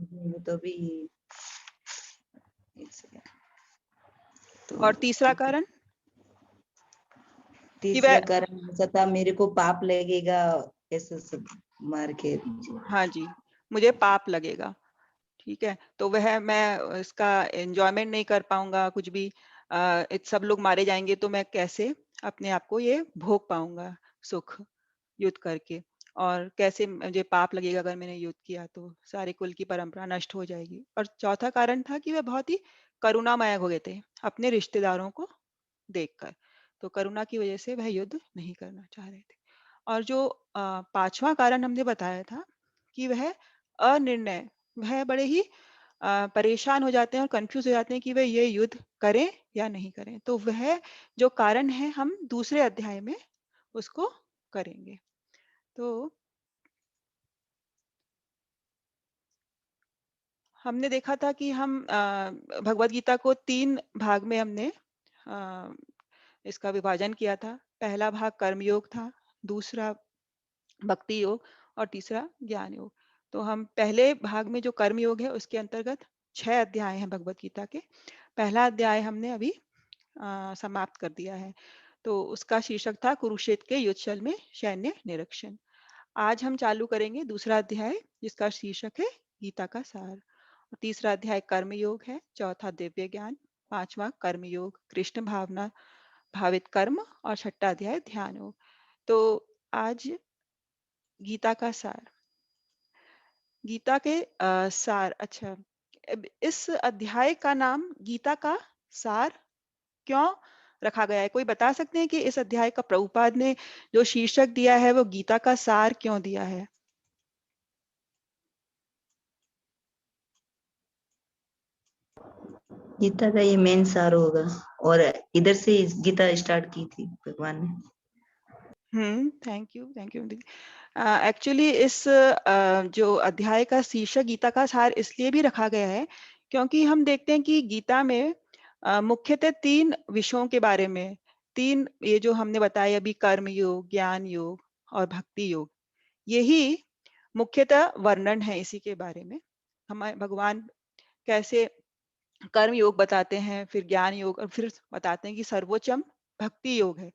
वो तो भी एक सेकंड। तो और तीसरा कारण तीसरा कारण ऐसा था, मेरे को पाप लगेगा ऐसे सब मार के। हाँ जी, मुझे पाप लगेगा। ठीक है, तो वह मैं इसका एंजॉयमेंट नहीं कर पाऊंगा कुछ भी। सब लोग मारे जाएंगे तो मैं कैसे अपने आप को ये भोग पाऊंगा सुख युद्ध करके। और कैसे मुझे पाप लगेगा अगर मैंने युद्ध किया तो सारे कुल की परंपरा नष्ट हो जाएगी। और चौथा कारण था कि वह बहुत ही करुणामय हो गए थे अपने रिश्तेदारों को देखकर। तो करुणा की वजह से वह युद्ध नहीं करना चाह रहे थे। और जो पांचवा कारण हमने बताया था कि वह अनिर्णय, वह बड़े ही परेशान हो जाते हैं और कंफ्यूज हो जाते हैं कि वह ये युद्ध करें या नहीं करें। तो वह जो कारण है हम दूसरे अध्याय में उसको करेंगे। तो हमने देखा था कि हम भगवत गीता को 3 भाग में हमने इसका विभाजन किया था। पहला भाग कर्मयोग था, दूसरा भक्ति योग और तीसरा ज्ञान योग। तो हम पहले भाग में जो कर्म योग है उसके अंतर्गत 6 अध्याय हैं भगवत गीता के। पहला अध्याय हमने अभी समाप्त कर दिया है। तो उसका शीर्षक था कुरुक्षेत्र के युद्धस्थल में सैन्य निरीक्षण। आज हम चालू करेंगे दूसरा अध्याय जिसका शीर्षक है गीता का सार। तीसरा अध्याय कर्म योग है, चौथा दिव्य ज्ञान, पांचवा कर्म योग कृष्ण भावना भावित कर्म और छठा अध्याय ध्यान योग। तो आज गीता का सार। गीता के सार। अच्छा, इस अध्याय का नाम गीता का सार क्यों रखा गया है? कोई बता सकते हैं कि इस अध्याय का प्रभुपाद ने जो शीर्षक दिया है वो गीता का सार क्यों दिया है? गीता का ये मेन सार होगा, और इधर से गीता स्टार्ट की थी भगवान ने। थैंक यू दीदी। एक्चुअली इस जो अध्याय का शीर्षक गीता का सार इसलिए भी रखा गया है क्योंकि हम देखते हैं कि गीता में मुख्यतः 3 विषयों के बारे में, 3 ये जो हमने बताया अभी कर्म योग, ज्ञान योग और भक्ति योग, यही मुख्यतः वर्णन है इसी के बारे में। हमारे भगवान कैसे कर्म योग बताते हैं, फिर ज्ञान योग और फिर बताते हैं कि सर्वोच्चम भक्ति योग है।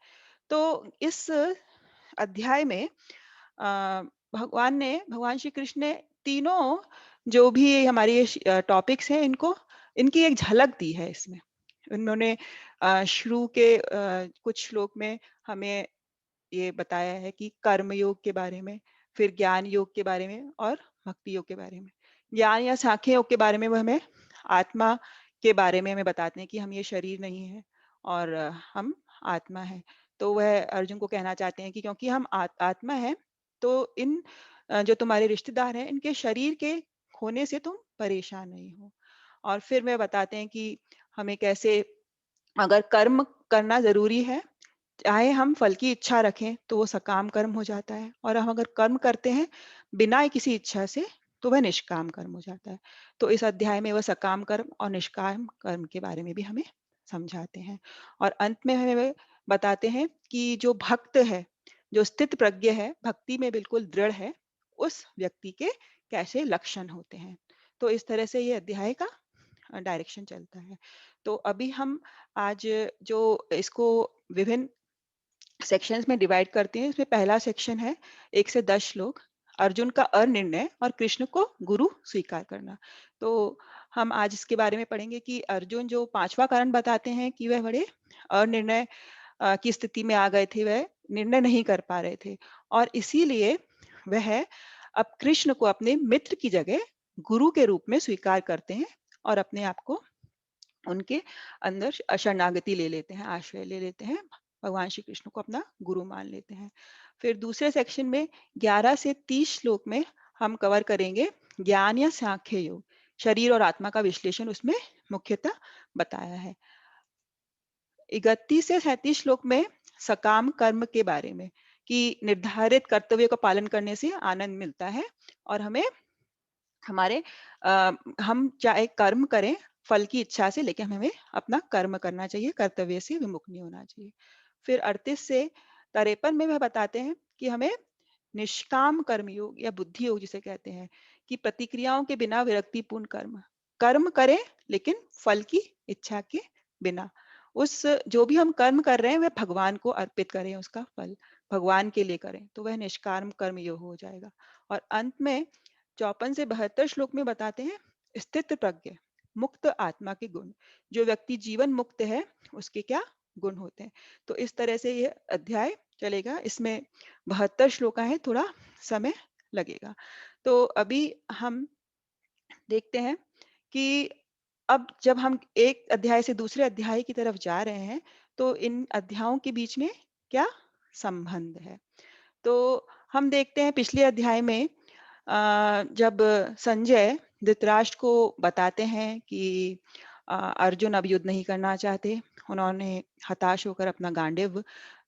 तो इस अध्याय में भगवान श्री कृष्ण ने तीनों जो भी हमारी ये टॉपिक्स हैं इनको, इनकी एक झलक दी है इसमें। उन्होंने शुरू के कुछ श्लोक में हमें ये बताया है कि कर्म योग के बारे में, फिर ज्ञान योग के बारे में और भक्ति योग के बारे में। ज्ञान या सांख्य योग के बारे में वो हमें आत्मा के बारे में हमें बताते हैं कि हम ये शरीर नहीं है और हम आत्मा है। तो वह अर्जुन को कहना चाहते हैं कि क्योंकि हम आत्मा है तो इन जो तुम्हारे रिश्तेदार हैं इनके शरीर के खोने से तुम परेशान नहीं हो। और फिर वह बताते हैं कि हमें कैसे, अगर कर्म करना जरूरी है, चाहे हम फल की इच्छा रखें तो वो सकाम कर्म हो जाता है, और हम अगर कर्म करते हैं बिना किसी इच्छा से तो वह निष्काम कर्म हो जाता है। तो इस अध्याय में वह सकाम कर्म और निष्काम कर्म के बारे में भी हमें समझाते हैं। और अंत में हमें वह बताते हैं कि जो भक्त है, जो स्थित प्रज्ञ है, भक्ति में बिल्कुल दृढ़ है, उस व्यक्ति के कैसे लक्षण होते हैं। तो इस तरह से ये अध्याय का डायरेक्शन चलता है। तो अभी हम आज जो इसको विभिन्न सेक्शंस में डिवाइड करते हैं, इसमें पहला सेक्शन है 1 से 10 श्लोक, अर्जुन का अनिर्णय और कृष्ण को गुरु स्वीकार करना। तो हम आज इसके बारे में पढ़ेंगे कि अर्जुन जो 5वां कारण बताते हैं कि वह बड़े अनिर्णय की स्थिति में आ गए थे, वह निर्णय नहीं कर पा रहे थे और इसीलिए वह अब कृष्ण को अपने मित्र की जगह गुरु के रूप में स्वीकार करते हैं और अपने आप को उनके अंदर शरणागति ले लेते हैं, आश्रय ले लेते हैं, भगवान श्री कृष्ण को अपना गुरु मान लेते हैं। फिर दूसरे सेक्शन में 11 से 30 श्लोक में हम कवर करेंगे ज्ञान या सांख्य योग, शरीर और आत्मा का विश्लेषण उसमें मुख्यतः बताया है। 31 से 37 श्लोक में सकाम कर्म के बारे में, कि निर्धारित कर्तव्य का पालन करने से आनंद मिलता है और हमें हमारे हम चाहे कर्म करें फल की इच्छा से, लेकिन हमें अपना कर्म करना चाहिए, कर्तव्य से विमुख नहीं होना चाहिए। फिर 38 से 53 में वह बताते हैं कि हमें निष्काम कर्मयोग या बुद्धि योग जिसे कहते हैं, कि प्रतिक्रियाओं के बिना विरक्तिपूर्ण कर्म कर्म करें, लेकिन फल की इच्छा के बिना। उस जो भी हम कर्म कर रहे हैं वह भगवान को अर्पित करें, उसका फल भगवान के लिए करें, तो वह निष्काम कर्म योग हो जाएगा। और अंत में 54 से 72 श्लोक में बताते हैं स्थित प्रज्ञ मुक्त आत्मा के गुण। जो व्यक्ति जीवन मुक्त है उसके क्या गुण होते हैं। तो इस तरह से यह अध्याय चलेगा। इसमें 72 श्लोक हैं, थोड़ा समय लगेगा। तो अभी हम देखते हैं कि अब जब हम एक अध्याय से दूसरे अध्याय की तरफ जा रहे हैं, तो इन अध्यायों के बीच में क्या संबंध है। तो हम देखते हैं पिछले अध्याय में जब संजय धृतराष्ट्र को बताते हैं कि अर्जुन अब युद्ध नहीं करना चाहते, उन्होंने हताश होकर अपना गांडीव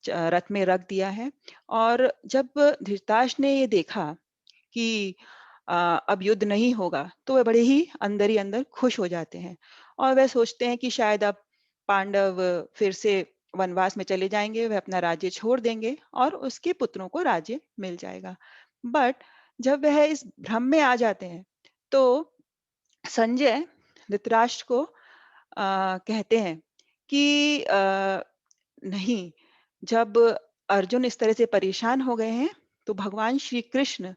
रथ में रख दिया है। और जब धृतराष्ट्र ने ये देखा कि अब युद्ध नहीं होगा, तो वे बड़े ही अंदर खुश हो जाते हैं और वह सोचते हैं कि शायद अब पांडव फिर से वनवास में चले जाएंगे, वह अपना राज्य छोड़ देंगे और उसके पुत्रों को राज्य मिल जाएगा। बट जब वह इस भ्रम में आ जाते हैं, तो संजय धृतराष्ट्र को कहते हैं कि नहीं, जब अर्जुन इस तरह से परेशान हो गए हैं, तो भगवान श्री कृष्ण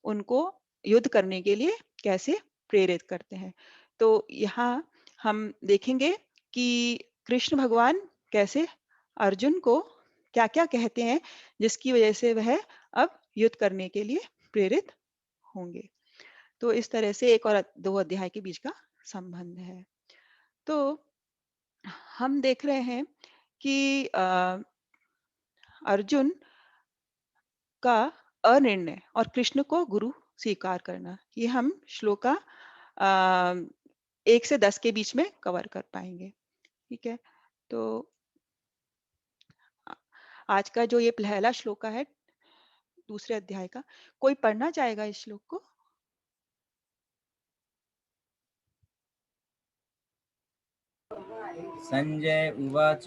उनको युद्ध करने के लिए कैसे प्रेरित करते हैं। तो यहाँ हम देखेंगे कि कृष्ण भगवान कैसे अर्जुन को क्या-क्या कहते हैं, जिसकी वजह से वह अब युद्ध करने के लिए प्रेरित होंगे। तो इस तरह से एक और दो अध्याय के बीच का संबंध है। तो हम देख रहे हैं कि अर्जुन का अनिर्णय और कृष्ण को गुरु स्वीकार करना, ये हम श्लोका 1 से 10 के बीच में कवर कर पाएंगे। ठीक है, तो आज का जो ये पहला श्लोका है दूसरे अध्याय का, कोई पढ़ना चाहेगा इस श्लोक को? संजय उवाच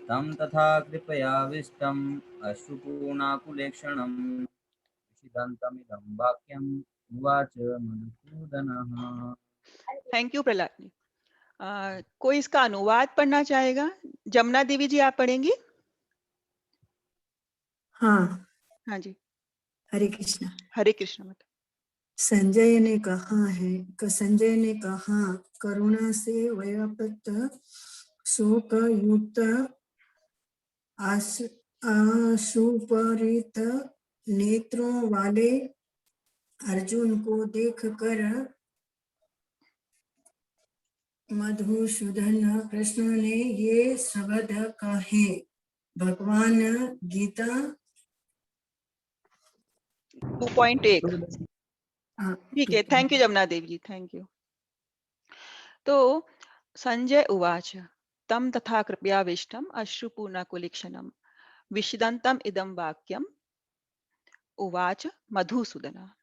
तं तथा कृपयाविष्टम् अश्रुपूर्णाकुलेक्षणं विषिदन्तमिदं वाक्यम् उवाच मधुसूदनः। Thank you Prahlad ji. कोई इसका अनुवाद पढ़ना चाहेगा? जमुना देवी जी, आप पढ़ेंगी? हाँ। हाँ जी, हरे कृष्णा। हरे कृष्ण। मतलब संजय ने कहा, करुणा से व्याप्त शोक युक्त आशुपरित नेत्रों वाले अर्जुन को देखकर मधुसूदन कृष्ण ने ये शब्द कहे। भगवान गीता 2.1। ठीक है, thank you Jamuna Devi ji, thank you. तो संजय उवाच तम तथा कृपयाविष्टम अश्रुपूर्णाकुलीक्षणम विषिदन्तम इदं वाक्यम उवाच मधुसूदना।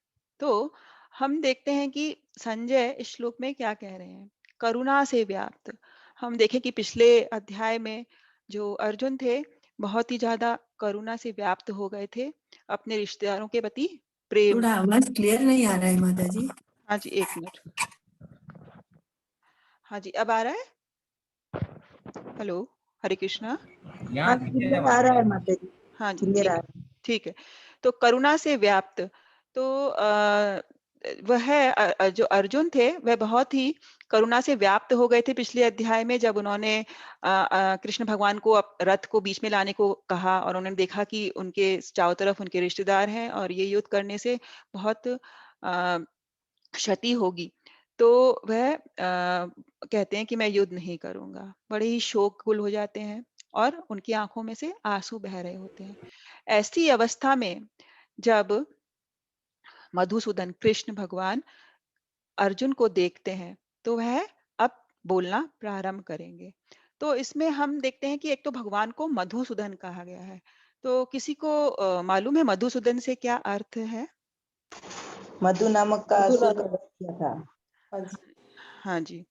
तो हम देखते हैं कि संजय इस श्लोक में क्या कह रहे हैं, करुणा से व्याप्त। हम देखें कि पिछले अध्याय में जो अर्जुन थे, बहुत ही ज्यादा करुणा से व्याप्त हो गए थे अपने रिश्तेदारों के प्रति प्रेम। थोड़ा आवाज क्लियर नहीं आ रहा है माता जी। हाँ जी, एक मिनट। हाँ जी, अब आ रहा है? हेलो, हरे कृष्णा। यहाँ क्लियर आ रहा है माता जी, हाँ जी, क्लियर ठीक आ है, रहा है। ठीक है। तो करुणा से व्याप्त, तो वह जो अर्जुन थे वह बहुत ही करुणा से व्याप्त हो गए थे पिछले अध्याय में, जब उन्होंने कृष्ण भगवान को रथ को बीच में लाने को कहा और उन्होंने देखा कि उनके चारों तरफ उनके रिश्तेदार हैं और ये युद्ध करने से बहुत क्षति होगी। तो वह कहते हैं कि मैं युद्ध नहीं करूंगा, बड़े ही शोककुल हो जाते हैं और उनकी आंखों में से आंसू बह रहे होते हैं। ऐसी अवस्था में जब मधुसूदन कृष्ण भगवान अर्जुन को देखते हैं, तो वह अब बोलना प्रारंभ करेंगे। तो इसमें हम देखते हैं कि एक तो भगवान को मधुसूदन कहा गया है। तो किसी को मालूम है मधुसूदन से क्या अर्थ है? मधु नामक का असुर का वध किया था। हाँ जी।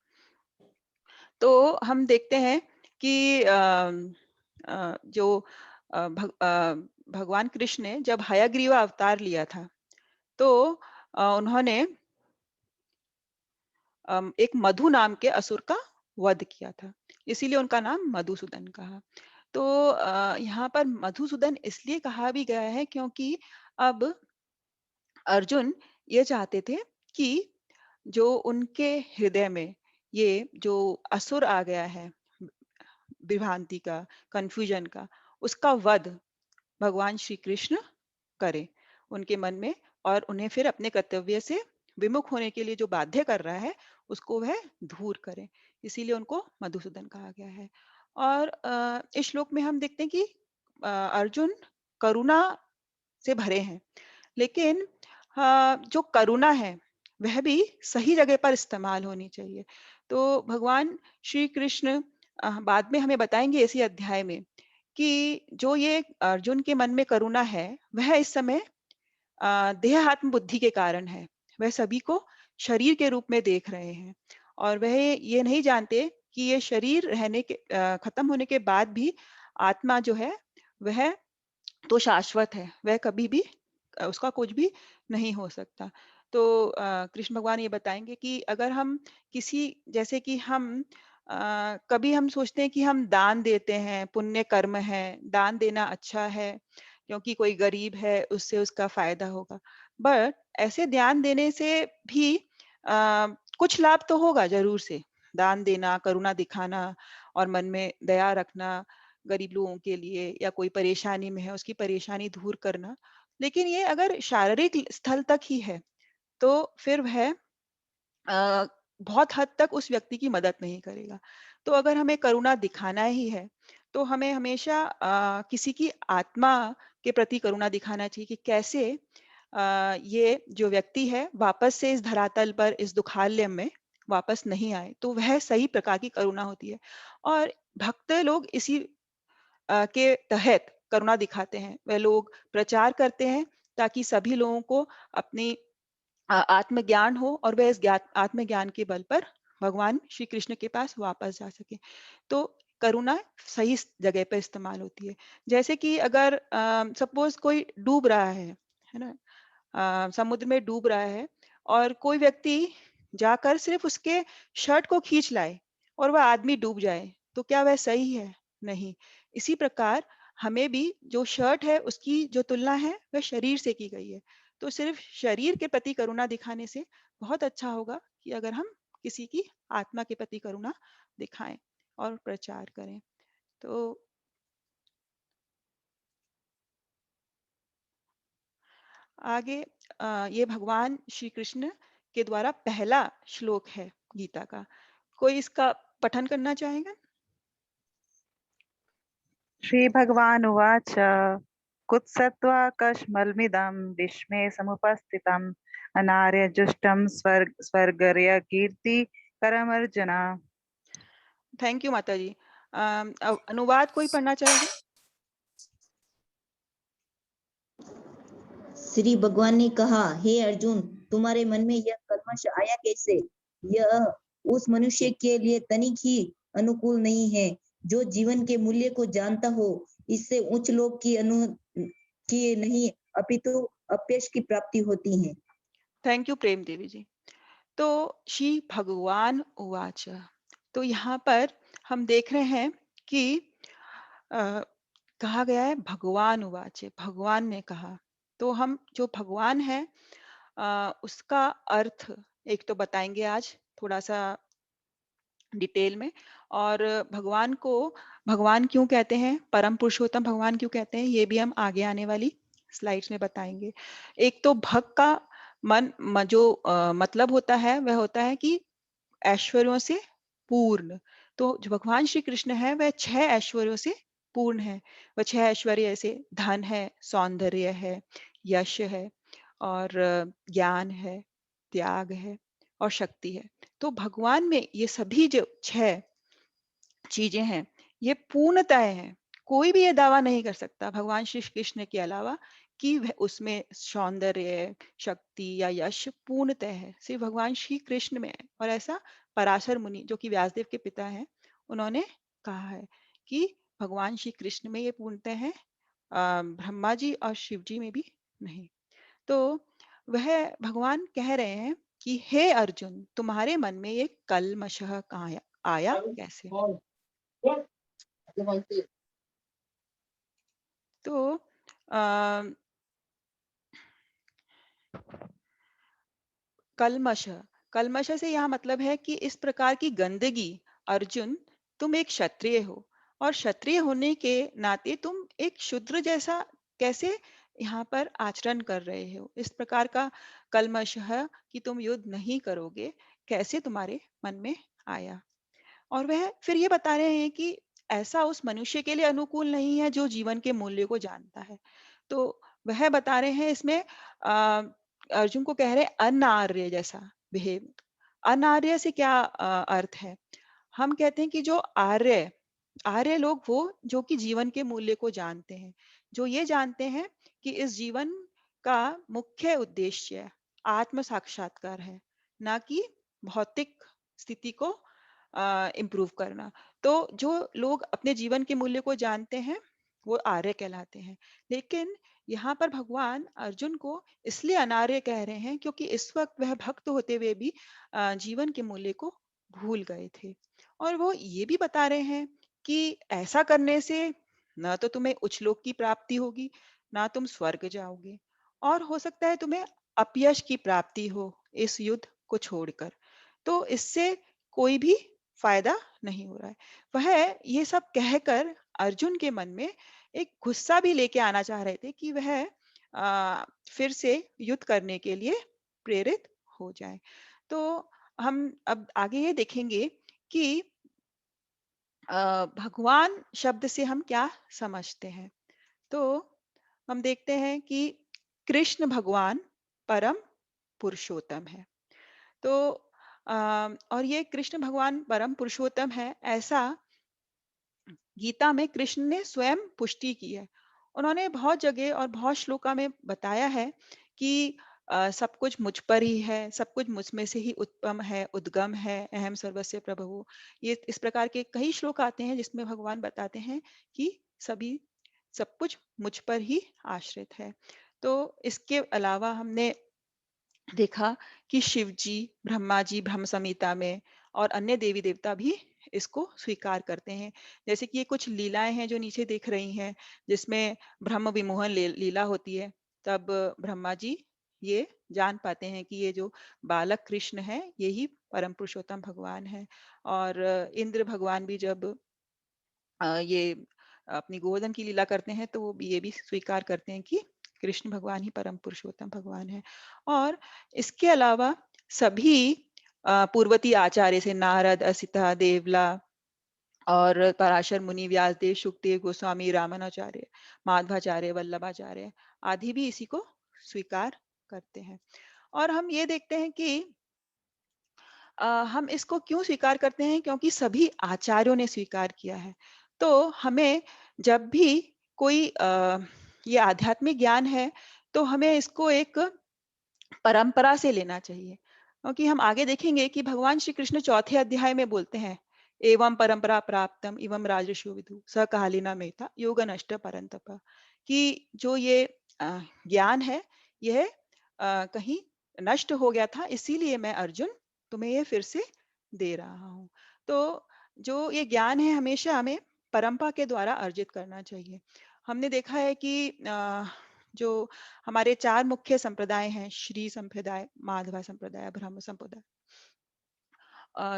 तो हम देखते हैं कि जो भगवान कृष्ण ने जब हयग्रीवा अवतार लिया था, तो उन्होंने एक मधु नाम के असुर का वध किया था, इसीलिए उनका नाम मधुसूदन कहा। तो यहाँ पर मधुसूदन इसलिए कहा भी गया है क्योंकि अब अर्जुन ये चाहते थे कि जो उनके हृदय में ये जो असुर आ गया है, विभ्रांति का, कंफ्यूजन का, उसका वध भगवान श्री कृष्ण करें उनके मन में, और उन्हें फिर अपने कर्तव्य से विमुख होने के लिए जो बाध्य कर रहा है उसको वह दूर करें। इसीलिए उनको मधुसूदन कहा गया है। और इस श्लोक में हम देखते हैं कि अर्जुन करुणा से भरे हैं, लेकिन जो करुणा है वह भी सही जगह पर इस्तेमाल होनी चाहिए। तो भगवान श्री कृष्ण बाद में हमें बताएंगे इसी अध्याय में कि जो ये अर्जुन के मन में करुणा है वह इस समय देहात्म बुद्धि के कारण है। वह सभी को शरीर के रूप में देख रहे हैं और वह ये नहीं जानते कि ये शरीर रहने के खत्म होने के बाद भी आत्मा जो है वह तो शाश्वत है, वह कभी भी उसका कुछ भी नहीं हो सकता। तो कृष्ण भगवान ये बताएंगे कि अगर हम किसी, जैसे कि हम कभी हम सोचते हैं कि हम दान देते हैं, पुण्य कर्म है, दान देना अच्छा है क्योंकि कोई गरीब है उससे उसका फायदा होगा। बट ऐसे ध्यान देने से भी कुछ लाभ तो होगा जरूर से। दान देना, करुणा दिखाना और मन में दया रखना गरीब लोगों के लिए, या कोई परेशानी में है उसकी परेशानी दूर करना, लेकिन ये अगर शारीरिक स्थल तक ही है तो फिर वह बहुत हद तक उस व्यक्ति की मदद नहीं करेगा। तो अगर हमें करुणा दिखाना ही है तो हमें हमेशा किसी की आत्मा के प्रति करुणा दिखाना चाहिए कि कैसे ये जो व्यक्ति है वापस से इस धरातल पर, इस दुखालय में वापस नहीं आए। तो वह सही प्रकार की करुणा होती है। और भक्त लोग इसी के तहत करुणा दिखाते हैं। वह लोग प्रचार करते हैं ताकि सभी लोगों को अपनी आत्मज्ञान हो और वह इस आत्मज्ञान के बल पर भगवान श्री कृष्ण के पास वापस जा सके। तो करुणा सही जगह पर इस्तेमाल होती है। जैसे कि अगर सपोज कोई डूब रहा है ना, समुद्र में डूब रहा है और कोई व्यक्ति जाकर सिर्फ उसके शर्ट को खींच लाए और वह आदमी डूब जाए, तो क्या वह सही है? नहीं। इसी प्रकार हमें भी जो शर्ट है उसकी जो तुलना है वह शरीर से की गई है। तो सिर्फ शरीर के प्रति करुणा दिखाने से बहुत अच्छा होगा कि अगर हम किसी की आत्मा के प्रति करुणा दिखाएं और प्रचार करें। तो आगे ये भगवान श्री कृष्ण के द्वारा पहला श्लोक है गीता का। कोई इसका पठन करना चाहेगा? श्रीभगवानुवाच कुत्सत्त्वाकश्मलमिदं विस्मये समुपस्थितम् अनार्यजुष्टं स्वर्गर्यकीर्तिकरमर्जुन। थैंक यू माता जी। अनुवाद कोई पढ़ना चाहेगा? श्री भगवान ने कहा, हे अर्जुन, तुम्हारे मन में यह कल्मश आया कैसे? यह उस मनुष्य के लिए तनिक ही अनुकूल नहीं है जो जीवन के मूल्य को जानता हो। इससे उच्च लोक की नहीं अपितु अपयश की प्राप्ति होती है। थैंक यू प्रेम देवी जी। तो श्री भगवान उवाच, तो यहाँ पर हम देख रहे हैं कि कहा गया है भगवान उवाच, भगवान ने कहा। तो हम जो भगवान है उसका अर्थ एक तो बताएंगे आज थोड़ा सा डिटेल में, और भगवान को भगवान क्यों कहते हैं, परम पुरुषोत्तम भगवान क्यों कहते हैं, ये भी हम आगे आने वाली स्लाइड्स में बताएंगे। एक तो भक्त का जो मतलब होता है वह होता है कि ऐश्वर्यों से पूर्ण। तो जो भगवान श्री कृष्ण है वह 6 ऐश्वर्यों से पूर्ण है। वह 6 ऐश्वर्य ऐसे धन है, सौंदर्य है, यश है, और ज्ञान है, त्याग है और शक्ति है। तो भगवान में ये सभी जो 6 चीजें हैं ये पूर्णतः हैं। कोई भी ये दावा नहीं कर सकता भगवान श्री कृष्ण के अलावा कि वह उसमें सौंदर्य, शक्ति या यश पूर्णतः है, सिर्फ भगवान श्री कृष्ण में है। और ऐसा पराशर मुनि जो कि व्यासदेव के पिता हैं उन्होंने कहा है कि भगवान श्री कृष्ण में ये पूर्णतः है, ब्रह्मा जी और शिव जी में भी नहीं। तो वह भगवान कह रहे हैं कि हे अर्जुन, तुम्हारे मन में ये कल्मश कहाँ आया कैसे? तो अ, कल्मश कल्मश से यहाँ मतलब है कि इस प्रकार की गंदगी। अर्जुन, तुम एक क्षत्रिय हो और क्षत्रिय होने के नाते तुम एक शूद्र जैसा कैसे यहाँ पर आचरण कर रहे हो? इस प्रकार का कल्मश है कि तुम युद्ध नहीं करोगे, कैसे तुम्हारे मन में आया? और वह फिर ये बता रहे हैं कि ऐसा उस मनुष्य के लिए अनुकूल नहीं है जो जीवन के मूल्य को जानता है। तो वह बता रहे हैं इसमें अर्जुन को कह रहे हैं अनार्य जैसा बिहेव। अनार्य से क्या अर्थ है? हम कहते हैं कि जो आर्य आर्य लोग वो जो कि जीवन के मूल्य को जानते हैं, जो ये जानते हैं कि इस जीवन का मुख्य उद्देश्य आत्म साक्षात्कार है, ना कि भौतिक स्थिति को इम्प्रूव करना। तो जो लोग अपने जीवन के मूल्य को जानते हैं वो आर्य कहलाते हैं। लेकिन यहाँ पर भगवान अर्जुन को इसलिए अनार्य कह रहे हैं क्योंकि इस वक्त वह भक्त होते हुए भी जीवन के मूल्य को भूल गए थे। और वो ये भी बता रहे हैं कि ऐसा करने से ना तो तुम्हें उच्च लोक की प्राप्ति होगी, ना तुम स्वर्ग जाओगे, और हो सकता है तुम्हें अपयश की प्राप्ति हो इस युद्ध को छोड़कर। तो इससे कोई भी फायदा नहीं हो रहा है। वह ये सब कहकर अर्जुन के मन में एक गुस्सा भी लेके आना चाह रहे थे कि वह फिर से युद्ध करने के लिए प्रेरित हो जाए। तो हम अब आगे ये देखेंगे कि भगवान शब्द से हम क्या समझते हैं। तो हम देखते हैं कि कृष्ण भगवान परम पुरुषोत्तम है। तो और ये कृष्ण भगवान परम पुरुषोत्तम है, ऐसा गीता में कृष्ण ने स्वयं पुष्टि की है। उन्होंने बहुत जगह और बहुत श्लोका में बताया है कि सब कुछ मुझ पर ही है, सब कुछ मुझ में से ही उत्पन्न है, उद्गम है, अहम सर्वस्य प्रभु। ये इस प्रकार के कई श्लोक आते हैं जिसमें भगवान बताते हैं कि सभी सब कुछ मुझ पर ही आश्रित है। तो इसके अलावा हमने देखा कि शिव जी, ब्रह्मा जी ब्रह्म संहिता में और अन्य देवी देवता भी इसको स्वीकार करते हैं। जैसे कि ये कुछ लीलाएं हैं जो नीचे दिख रही हैं, जिसमें ब्रह्म विमोहन लीला होती है। तब ब्रह्मा जी ये जान पाते हैं कि ये जो बालक कृष्ण है ये ही परम पुरुषोत्तम भगवान है। और इंद्र भगवान भी जब ये अपनी गोवर्धन की लीला करते हैं तो वो ये भी स्वीकार करते हैं कि कृष्ण भगवान ही परम पुरुषोत्तम भगवान है। और इसके अलावा सभी पूर्वती आचार्य से नारद, असिता, देवला और पराशर मुनि, व्यासदेव, शुकदेव गोस्वामी, रामानुजाचार्य, माधवाचार्य, वल्लभाचार्य आदि भी इसी को स्वीकार करते हैं। और हम ये देखते हैं कि हम इसको क्यों स्वीकार करते हैं, क्योंकि सभी आचार्यों ने स्वीकार किया है। तो हमें जब भी कोई ये आध्यात्मिक ज्ञान है तो हमें इसको एक परंपरा से लेना चाहिए, क्योंकि हम आगे देखेंगे कि भगवान श्री कृष्ण चौथे अध्याय में बोलते हैं एवं परंपरा प्राप्तम एवं राजर्षि विदु स कालीना मेता योग नष्ट परंतप, कि जो ये ज्ञान है यह कहीं नष्ट हो गया था, इसीलिए मैं अर्जुन तुम्हें ये फिर से दे रहा हूँ। तो जो ये ज्ञान है हमेशा हमें परंपरा के द्वारा अर्जित करना चाहिए। हमने देखा है कि जो हमारे चार मुख्य संप्रदाय हैं, श्री संप्रदाय, माधवा संप्रदाय, ब्रह्म संप्रदाय,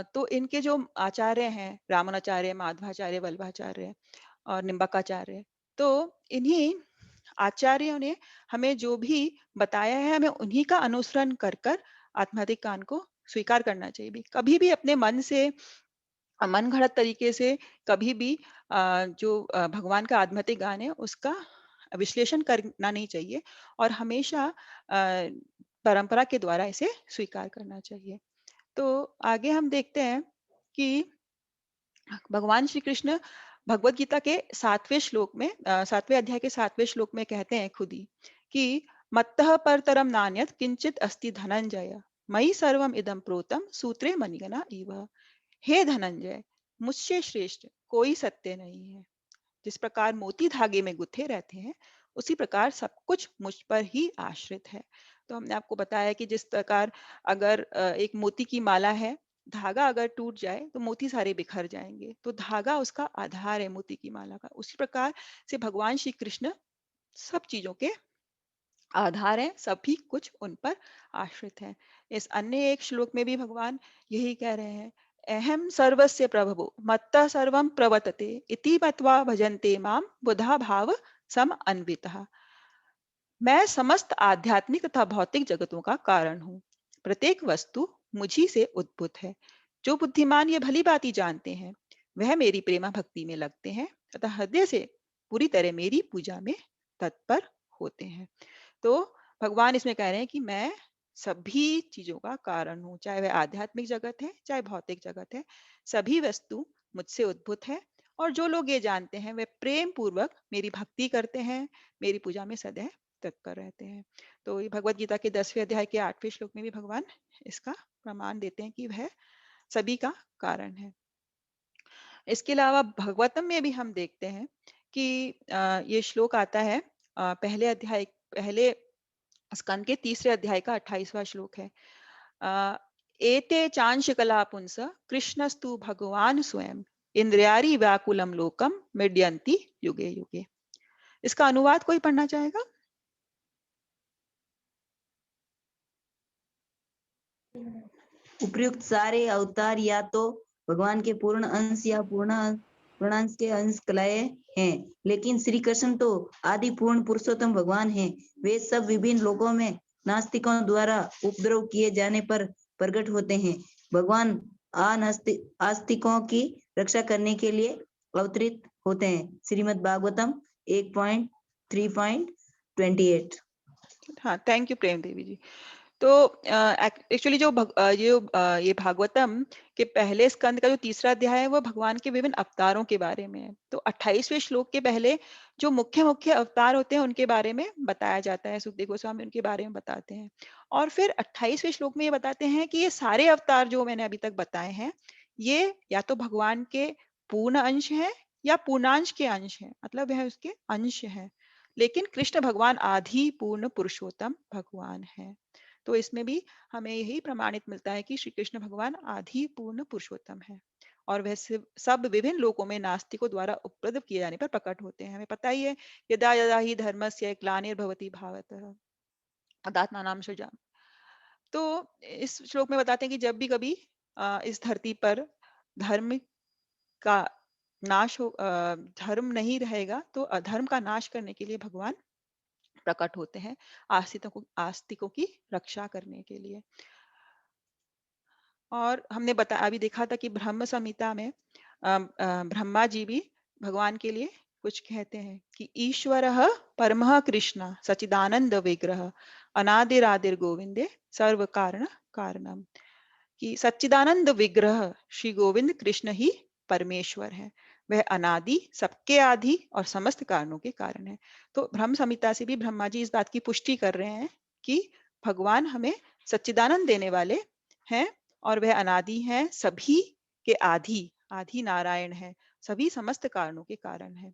तो इनके जो आचार्य हैं रामानुजाचार्य, माधवाचार्य, वल्लभाचार्य और निम्बकाचार्य, तो इन्हीं आचार्यों ने हमें जो भी बताया है हमें उन्हीं का अनुसरण कर कर आध्यात्मिक ज्ञान को स्वीकार करना चाहिए। भी कभी भी अपने मन से मन घड़त तरीके से कभी भी जो भगवान का आध्यात्मिक ज्ञान है उसका विश्लेषण करना नहीं चाहिए, और हमेशा परंपरा के द्वारा इसे स्वीकार करना चाहिए। तो आगे हम देखते हैं कि भगवान श्री कृष्ण भगवत गीता के 7वें श्लोक में 7वें अध्याय के 7वें श्लोक में कहते हैं खुद ही कि मत्तः परतरम नान्यत् किंचित अस्ति धनंजय मयि सर्वम इदं प्रोतम सूत्रे मणिगणा इव। हे धनंजय, मुझसे श्रेष्ठ कोई सत्य नहीं है। जिस प्रकार मोती धागे में गुथे रहते हैं, उसी प्रकार सब कुछ मुझ पर ही आश्रित है। तो हमने आपको बताया कि जिस प्रकार अगर एक मोती की माला है, धागा अगर टूट जाए तो मोती सारे बिखर जाएंगे, तो धागा उसका आधार है मोती की माला का। उसी प्रकार से भगवान श्री कृष्ण सब चीजों के आधार है, सभी कुछ उन पर आश्रित है। इस अन्य एक श्लोक में भी भगवान यही कह रहे हैं, अहम सर्वस्य प्रभवो मत्तः सर्वं प्रवर्तते इति मत्वा भजन्ते माम बुधा भाव सम अन्वितः। मैं समस्त आध्यात्मिक तथा भौतिक जगतों का कारण हूँ। प्रत्येक वस्तु मुझी से उद्भूत है। जो बुद्धिमान ये भली भांति जानते हैं, वह मेरी प्रेमा भक्ति में लगते हैं तथा हृदय से पूरी तरह मेरी पूजा में तत्पर होते हैं। तो भगवान इसमें कह रहे हैं कि मैं सभी चीजों का कारण हूँ, चाहे वह आध्यात्मिक जगत है, चाहे भौतिक जगत है, सभी वस्तु मुझसे उद्भूत है। और जो लोग ये जानते हैं, वे प्रेम पूर्वक मेरी भक्ति करते हैं, मेरी पूजा में सदैव तत्पर रहते हैं। तो ये भगवत गीता के 10वें अध्याय के 8वें श्लोक में भी भगवान इसका प्रमाण देते हैं कि वह सभी का कारण है। इसके अलावा भगवतम में भी हम देखते हैं कि ये श्लोक आता है पहले स्कंद के 3रे अध्याय का 28वां श्लोक है। एते चांश कला पुंस कृष्णस्तु भगवान स्वयं इंद्रियारी व्याकुलम लोकम मिड्यंती युगे युगे। इसका अनुवाद कोई पढ़ना चाहेगा? उपयुक्त सारे अवतार या तो भगवान के पूर्ण अंश या पूर्णांश के अंश कहलाए हैं, लेकिन श्री कृष्ण तो आदि पूर्ण पुरुषोत्तम भगवान हैं। वे सब विभिन्न लोकों में नास्तिकों द्वारा उपद्रव किए जाने पर प्रकट होते हैं। भगवान आस्तिकों की रक्षा करने के लिए अवतरित होते हैं। श्रीमद् भागवतम 1.3.28। हाँ, थैंक यू प्रेम देवी जी। तो एक्चुअली ये भागवतम के पहले स्कंद का जो 3रा अध्याय है, वो भगवान के विभिन्न अवतारों के बारे में है। तो 28वें श्लोक के पहले जो मुख्य मुख्य अवतार होते हैं उनके बारे में बताया जाता है। सुखदेव गोस्वामी उनके बारे में बताते हैं, और फिर 28वें श्लोक में ये बताते हैं कि ये सारे अवतार जो मैंने अभी तक बताए हैं, ये या तो भगवान के पूर्ण अंश हैं या पूर्णांश के अंश हैं, मतलब वह उसके अंश हैं। लेकिन कृष्ण भगवान आदि पूर्ण पुरुषोत्तम भगवान है। तो इसमें भी हमें यही प्रमाणित मिलता है कि श्री कृष्ण भगवान आदि पूर्ण पुरुषोत्तम है, और वह सब विभिन्न लोकों में नास्तिकों द्वारा उपद्रव किए जाने पर प्रकट होते हैं। हमें पता ही है, यदा यदा ही धर्मस्य ग्लानिर्भवति भारत अदात्मानां सृजामि। तो इस श्लोक में बताते हैं कि जब भी कभी इस धरती पर धर्म का नाश हो, धर्म नहीं रहेगा, तो अधर्म का नाश करने के लिए भगवान प्रकट होते हैं, आस्तिकों की रक्षा करने के लिए। और हमने अभी देखा था कि ब्रह्म संहिता में ब्रह्मा जी भी भगवान के लिए कुछ कहते हैं कि ईश्वरः परमः कृष्ण सच्चिदानंद विग्रह अनादिरादिर गोविंदे सर्व कारण कारणम। कि सच्चिदानंद विग्रह श्री गोविंद कृष्ण ही परमेश्वर है, वह अनादि, सबके आदि और समस्त कारणों के कारण है। तो ब्रह्म संहिता से भी ब्रह्मा जी इस बात की पुष्टि कर रहे हैं कि भगवान हमें सच्चिदानंद देने वाले हैं, और वह अनादि हैं, सभी के आदि नारायण है, सभी समस्त कारणों के कारण है।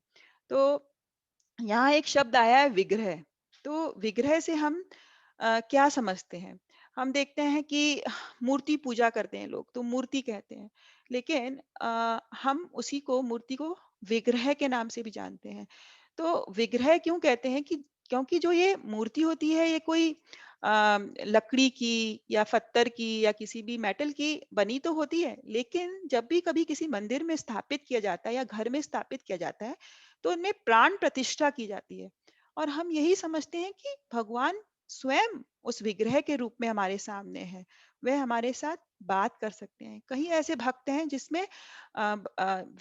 तो यहाँ एक शब्द आया है विग्रह। तो विग्रह से हम क्या समझते हैं? हम देखते हैं कि मूर्ति पूजा करते हैं लोग, तो मूर्ति कहते हैं, लेकिन हम मूर्ति को विग्रह के नाम से भी जानते हैं। तो विग्रह क्यों कहते हैं? कि क्योंकि जो ये मूर्ति होती है, ये कोई लकड़ी की या पत्थर की या किसी भी मेटल की बनी तो होती है, लेकिन जब भी कभी किसी मंदिर में स्थापित किया जाता है या घर में स्थापित किया जाता है, तो उनमें प्राण प्रतिष्ठा की जाती है। और हम यही समझते हैं कि भगवान स्वयं उस विग्रह के रूप में हमारे सामने है, वह हमारे साथ बात कर सकते हैं। कहीं ऐसे भक्त हैं जिसमें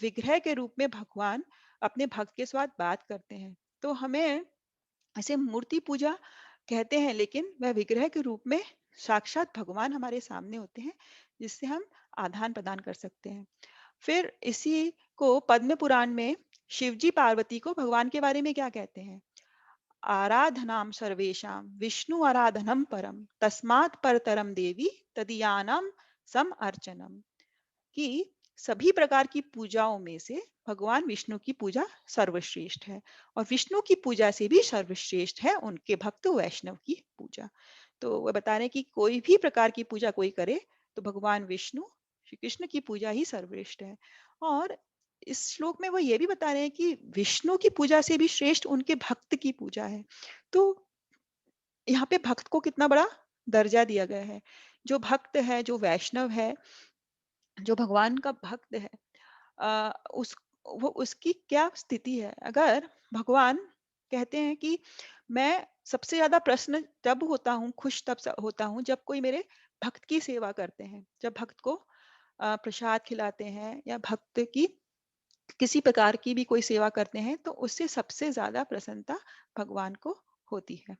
विग्रह के रूप में भगवान अपने भक्त के साथ बात करते हैं। तो हमें ऐसे मूर्ति पूजा कहते हैं, लेकिन वह विग्रह के रूप में साक्षात भगवान हमारे सामने होते हैं, जिससे हम आदान प्रदान कर सकते हैं। फिर इसी को पद्म पुराण में शिवजी पार्वती को भगवान के बारे में क्या कहते हैं? आराधनाम सर्वेशाम विष्णु आराधनम परम तस्मात् परतरम देवी तदीयानाम सम अर्चनम। कि सभी प्रकार की पूजाओं में से भगवान विष्णु की पूजा सर्वश्रेष्ठ है, और विष्णु की पूजा से भी सर्वश्रेष्ठ है उनके भक्त वैष्णव की पूजा। तो वह बता रहे हैं कि कोई भी प्रकार की पूजा कोई करे तो भगवान विष्णु श्री कृष्ण की पूजा ही सर्वश्रेष्ठ है। और इस श्लोक में वो ये भी बता रहे हैं कि विष्णु की पूजा से भी श्रेष्ठ उनके भक्त की पूजा है। तो यहाँ पे भक्त को कितना बड़ा दर्जा दिया गया है। जो भक्त है, जो वैष्णव है, जो भगवान का भक्त है, उस वो उसकी क्या स्थिति है। अगर भगवान कहते हैं कि मैं सबसे ज्यादा प्रसन्न तब होता हूँ, खुश तब होता हूँ जब कोई मेरे भक्त की सेवा करते हैं, जब भक्त को प्रसाद खिलाते हैं या भक्त की किसी प्रकार की भी कोई सेवा करते हैं, तो उससे सबसे ज्यादा प्रसन्नता भगवान को होती है।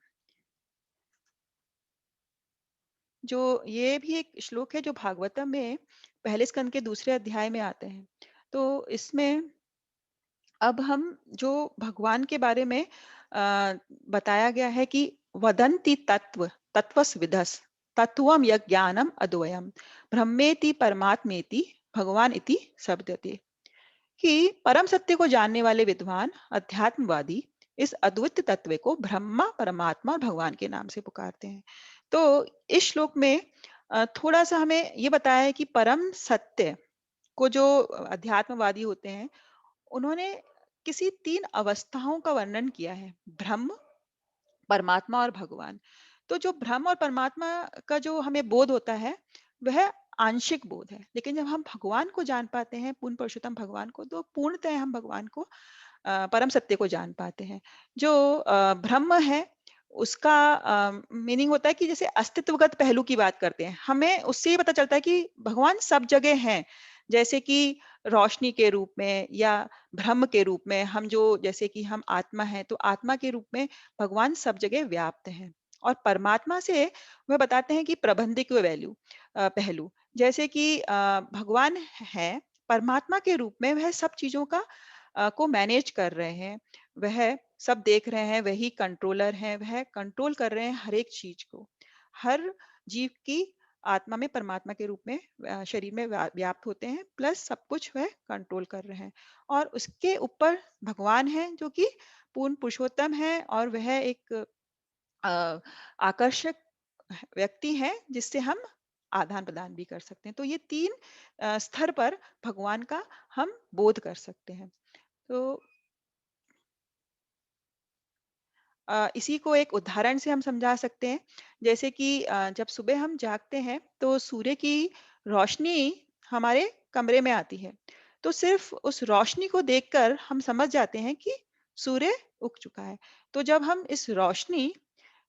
जो ये भी एक श्लोक है जो भागवतम में पहले स्कंद के दूसरे अध्याय में आते हैं। तो इसमें अब हम जो भगवान के बारे में बताया गया है कि वदंती तत्व तत्वस्विदस तत्वम यज्ञानम अद्वयम ब्रह्मेति परमात्मेति भगवान इति शब्दते, कि परम सत्य को जानने वाले विद्वान अध्यात्मवादी इस अद्वितीय तत्व को ब्रह्मा, परमात्मा और भगवान के नाम से पुकारते हैं। तो इस श्लोक में थोड़ा सा हमें ये बताया है कि परम सत्य को जो अध्यात्मवादी होते हैं, उन्होंने किसी 3 अवस्थाओं का वर्णन किया है, ब्रह्म, परमात्मा और भगवान। तो जो ब्रह्म और परमात्मा का जो हमें बोध होता है, वह आंशिक बोध है, लेकिन जब हम भगवान को जान पाते हैं, पूर्ण पुरुषोत्तम भगवान को, तो पूर्णतः हम भगवान को परम सत्य को जान पाते हैं। जो ब्रह्म है, उसका मीनिंग होता है कि जैसे अस्तित्वगत पहलू की बात करते हैं, हमें उससे ये पता चलता है कि भगवान सब जगह हैं। जैसे कि रोशनी के रूप में या ब्रह्म के रूप में, हम जो जैसे कि हम आत्मा हैं, तो आत्मा के रूप में भगवान सब जगह व्याप्त हैं। और परमात्मा से वह बताते हैं कि प्रबंधिक वैल्यू पहलू, जैसे कि भगवान है, परमात्मा के रूप में वह सब चीजों का को मैनेज कर रहे हैं, वह सब देख रहे हैं, वही कंट्रोलर हैं, वह कंट्रोल कर रहे हैं हर एक चीज को। हर जीव की आत्मा में परमात्मा के रूप में शरीर में व्याप्त होते हैं, प्लस सब कुछ वह कंट्रोल कर रहे हैं। और उसके ऊपर भगवान है जो कि पूर्ण पुरुषोत्तम है, और वह एक आकर्षक व्यक्ति है जिससे हम आदान प्रदान भी कर सकते हैं। तो ये 3 स्तर पर भगवान का हम बोध कर सकते हैं। तो इसी को एक उदाहरण से हम समझा सकते हैं। जैसे कि जब सुबह हम जागते हैं तो सूर्य की रोशनी हमारे कमरे में आती है, तो सिर्फ उस रोशनी को देखकर हम समझ जाते हैं कि सूर्य उग चुका है। तो जब हम इस रोशनी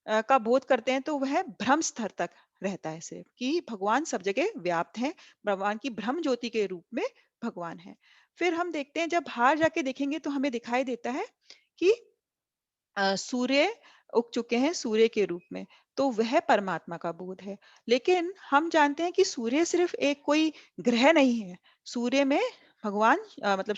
का बोध करते हैं, तो वह भ्रम स्तर तक रहता है, सिर्फ कि भगवान सब जगह व्याप्त हैं, भगवान की ब्रह्म ज्योति के रूप में भगवान है। फिर हम देखते हैं, जब बाहर जाके देखेंगे तो हमें दिखाई देता है कि सूर्य उग चुके हैं सूर्य के रूप में, तो वह परमात्मा का बोध है। लेकिन हम जानते हैं कि सूर्य सिर्फ एक कोई ग्रह नहीं है। सूर्य में भगवान मतलब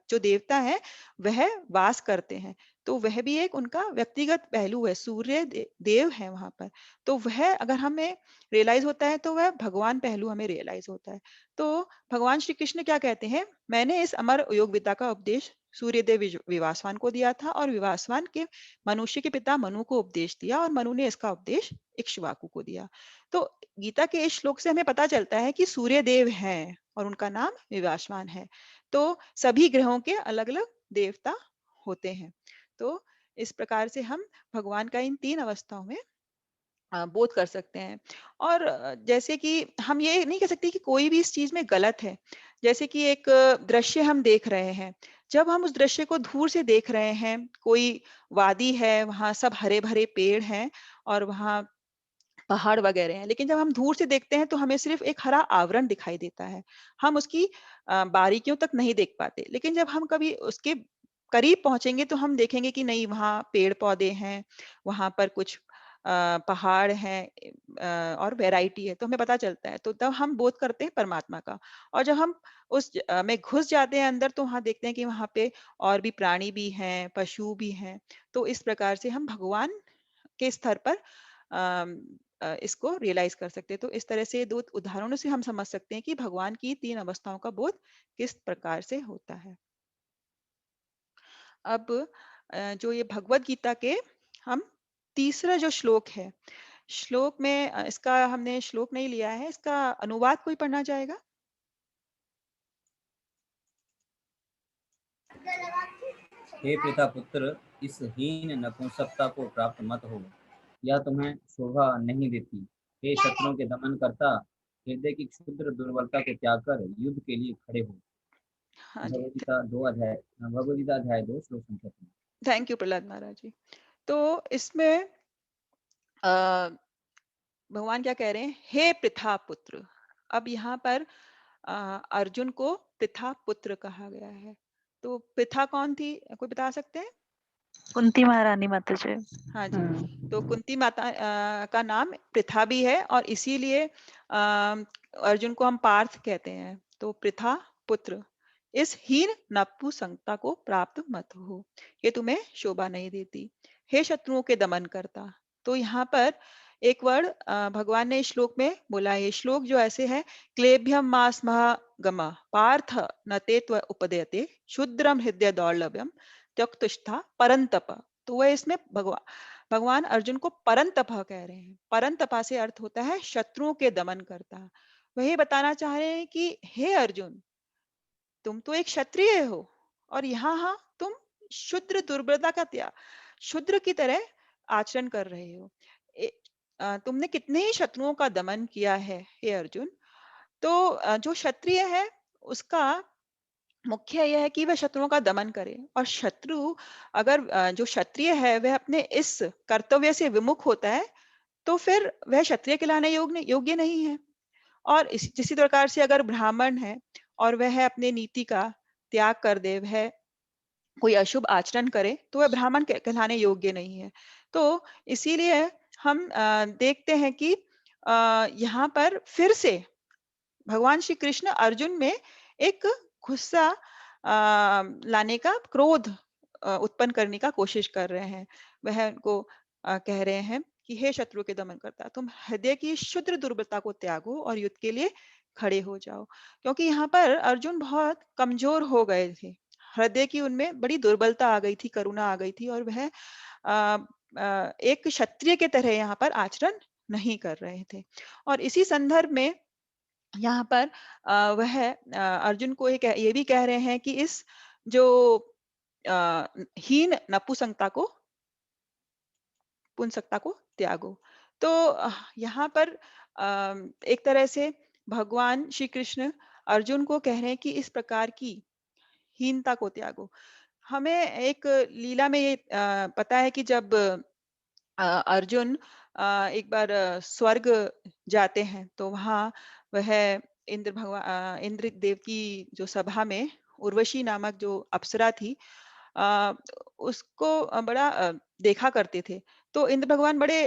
जो देवता है, वह वास करते हैं। तो वह भी एक उनका व्यक्तिगत पहलू है, सूर्य देव है वहां पर। तो वह अगर हमें रियलाइज होता है, तो वह भगवान पहलू हमें रियलाइज होता है। तो भगवान श्री कृष्ण क्या कहते हैं, मैंने इस अमर योग विद्या का उपदेश सूर्यदेव विवासवान को दिया था, और विवासवान के मनुष्य के पिता मनु को उपदेश दिया, और मनु ने इसका उपदेश इक्ष्वाकु को दिया। तो गीता के इस श्लोक से हमें पता चलता है कि सूर्य देव हैं और उनका नाम विवासवान है। तो सभी ग्रहों के अलग अलग देवता होते हैं। तो इस प्रकार से हम भगवान का इन 3 अवस्थाओं में बोध कर सकते हैं। और जैसे कि हम ये नहीं कह सकते कि कोई भी इस चीज में गलत है। जैसे कि एक दृश्य हम देख रहे हैं, जब हम उस दृश्य को दूर से देख रहे हैं, कोई वादी है, वहां सब हरे भरे पेड़ हैं और वहां पहाड़ वगैरह हैं, लेकिन जब हम दूर से देखते हैं तो हमें सिर्फ एक हरा आवरण दिखाई देता है, हम उसकी बारीकियों तक नहीं देख पाते। लेकिन जब हम कभी उसके करीब पहुंचेंगे तो हम देखेंगे कि नहीं, वहाँ पेड़ पौधे हैं, वहां पर कुछ पहाड़ हैं, और वैरायटी है, तो हमें पता चलता है। तो तब हम बोध करते हैं परमात्मा का। और जब हम उस में घुस जाते हैं अंदर, तो वहां देखते हैं कि वहां पे और भी प्राणी भी हैं, पशु भी हैं। तो इस प्रकार से हम भगवान के स्तर पर इसको रियलाइज कर सकते हैं। तो इस तरह से 2 उदाहरणों से हम समझ सकते हैं कि भगवान की 3 अवस्थाओं का बोध किस प्रकार से होता है। अब जो ये भगवद गीता के हम तीसरा जो श्लोक है, श्लोक में इसका हमने श्लोक नहीं लिया है, इसका अनुवाद कोई पढ़ना चाहेगा? हे पिता पुत्र, इस हीन नपुंसकता को प्राप्त मत हो, यह तुम्हें शोभा नहीं देती। हे शत्रुओं के दमन करता, हृदय की क्षुद्र दुर्बलता को त्याग कर युद्ध के लिए खड़े हो। हाँ जी, भगवद गीता अध्याय 2 श्लोक संख्या 3। थैंक यू प्रहलाद महाराज जी। तो इसमें अ, भगवान क्या कह रहे हैं? हे पृथा पुत्र। अब यहाँ पर अर्जुन को पृथा पुत्र कहा गया है। तो पृथा कौन थी? कोई बता सकते हैं? कुंती महारानी माता जी। हाँ जी। तो कुंती माता का नाम पृथा भी है और इसीलिए अर्जुन को हम पार्थ कहते हैं। तो पृथा पुत्र, इस हीन नपुंसकता को प्राप्त मत हो, ये तुम्हें शोभा नहीं देती। हे शत्रुओं के दमन करता। तो यहाँ पर एक वर्ड भगवान ने इस श्लोक में बोला है। ये श्लोक जो ऐसे है, क्लेभ्यम मास गमा पार्थ न ते त्व उपदेयते क्षुद्रम हृदय दौर्लभ्यम त्यक्तुष्ठा परंतप। तो वह इसमें भगवान अर्जुन को परंतपा कह रहे हैं। परंतपा से अर्थ होता है शत्रुओं के दमन करता। वही बताना चाह रहे हैं कि हे अर्जुन, तुम तो एक क्षत्रिय हो और यहाँ तुम शुद्र दुर्बलता का त्याग, शूद्र की तरह आचरण कर रहे हो। तुमने कितने ही शत्रुओं का दमन किया है हे अर्जुन। तो जो क्षत्रिय है उसका मुख्य यह है कि वह शत्रुओं का दमन करे। और शत्रु अगर जो क्षत्रिय है वह अपने इस कर्तव्य से विमुख होता है तो फिर वह क्षत्रिय कहलाने योग्य नहीं है। और इसी प्रकार से अगर ब्राह्मण है और वह अपने नीति का त्याग कर दे, वह कोई अशुभ आचरण करे तो वह ब्राह्मण कहलाने योग्य नहीं है। तो इसीलिए हम देखते हैं कि यहाँ पर फिर से भगवान श्री कृष्ण अर्जुन में एक गुस्सा लाने का, क्रोध उत्पन्न करने का कोशिश कर रहे हैं। वह उनको कह रहे हैं कि हे शत्रु के दमन करता, तुम हृदय की शुद्र दुर्बलता को त्यागो और युद्ध के लिए खड़े हो जाओ। क्योंकि यहाँ पर अर्जुन बहुत कमजोर हो गए थे, हृदय की उनमें बड़ी दुर्बलता आ गई थी, करुणा आ गई थी और वह एक क्षत्रिय के तरह यहाँ पर आचरण नहीं कर रहे थे। और इसी संदर्भ में यहाँ पर वह अर्जुन को ये भी कह रहे हैं कि इस जो हीन पुंसकता को त्यागो। तो यहाँ पर एक तरह से भगवान श्री कृष्ण अर्जुन को कह रहे हैं कि इस प्रकार की हीनता को त्यागो। हमें एक लीला में ये पता है कि जब अर्जुन एक बार स्वर्ग जाते हैं तो वहाँ वह इंद्र देव की जो सभा में उर्वशी नामक जो अप्सरा थी, अ, उसको बड़ा देखा करते थे। तो इंद्र भगवान बड़े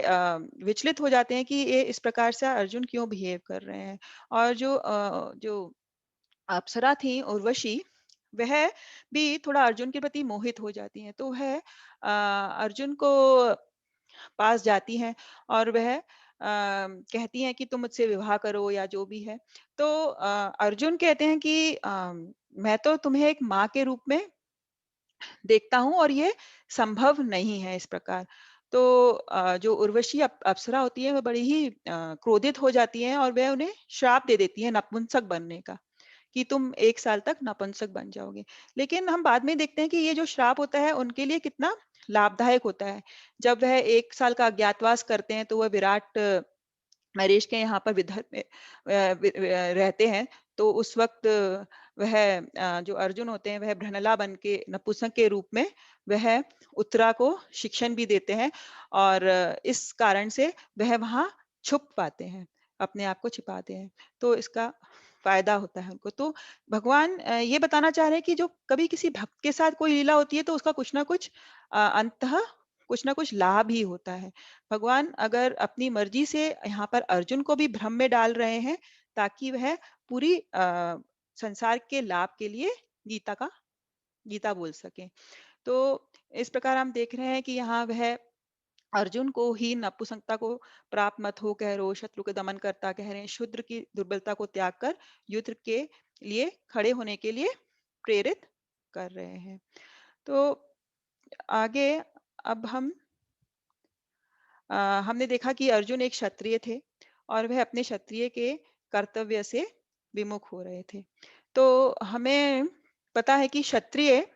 विचलित हो जाते हैं कि ये इस प्रकार से अर्जुन क्यों बिहेव कर रहे हैं। और जो अप्सरा थी उर्वशी, वह भी थोड़ा अर्जुन के प्रति मोहित हो जाती हैं। तो वह अर्जुन को पास जाती हैं और वह कहती हैं कि तुम मुझसे विवाह करो या जो भी है। तो अर्जुन कहते हैं कि मैं तो तुम्हें एक माँ के रूप में देखता हूँ और ये संभव नहीं है इस प्रकार। तो जो उर्वशी अप्सरा होती है वह बड़ी ही क्रोधित हो जाती है और वह उन्हें श्राप दे देती है नपुंसक बनने का, कि तुम 1 साल तक नपुंसक बन जाओगे। लेकिन हम बाद में देखते हैं कि ये जो श्राप होता है उनके लिए कितना लाभदायक होता है। जब वह 1 साल का अज्ञातवास करते हैं तो वह विराट नरेश के यहाँ पर विदर्भ में रहते हैं। तो उस वक्त वह जो अर्जुन होते हैं वह भ्रनला बन के नपुंसक के रूप में वह उत्तरा को शिक्षण भी देते हैं और इस कारण से वह वहाँ छुप पाते हैं, अपने आप को छिपाते हैं। तो इसका फायदा होता है उनको। तो भगवान ये बताना चाह रहे हैं कि जो कभी किसी भक्त के साथ कोई लीला होती है तो उसका कुछ ना कुछ अंततः कुछ ना कुछ लाभ ही होता है। भगवान अगर अपनी मर्जी से यहाँ पर अर्जुन को भी भ्रम में डाल रहे हैं ताकि वह पूरी संसार के लाभ के लिए गीता बोल सके। तो इस प्रकार हम देख रहे हैं कि यहाँ वह अर्जुन को ही नपुंसकता को प्राप्त मत हो कह रो, शत्रु के दमन करता कह रहे हैं, शूद्र की दुर्बलता को त्याग कर युद्ध के लिए खड़े होने के लिए प्रेरित कर रहे हैं। तो आगे अब हमने देखा कि अर्जुन एक क्षत्रिय थे और वह अपने क्षत्रिय के कर्तव्य से विमुख हो रहे थे। तो हमें पता है कि क्षत्रिय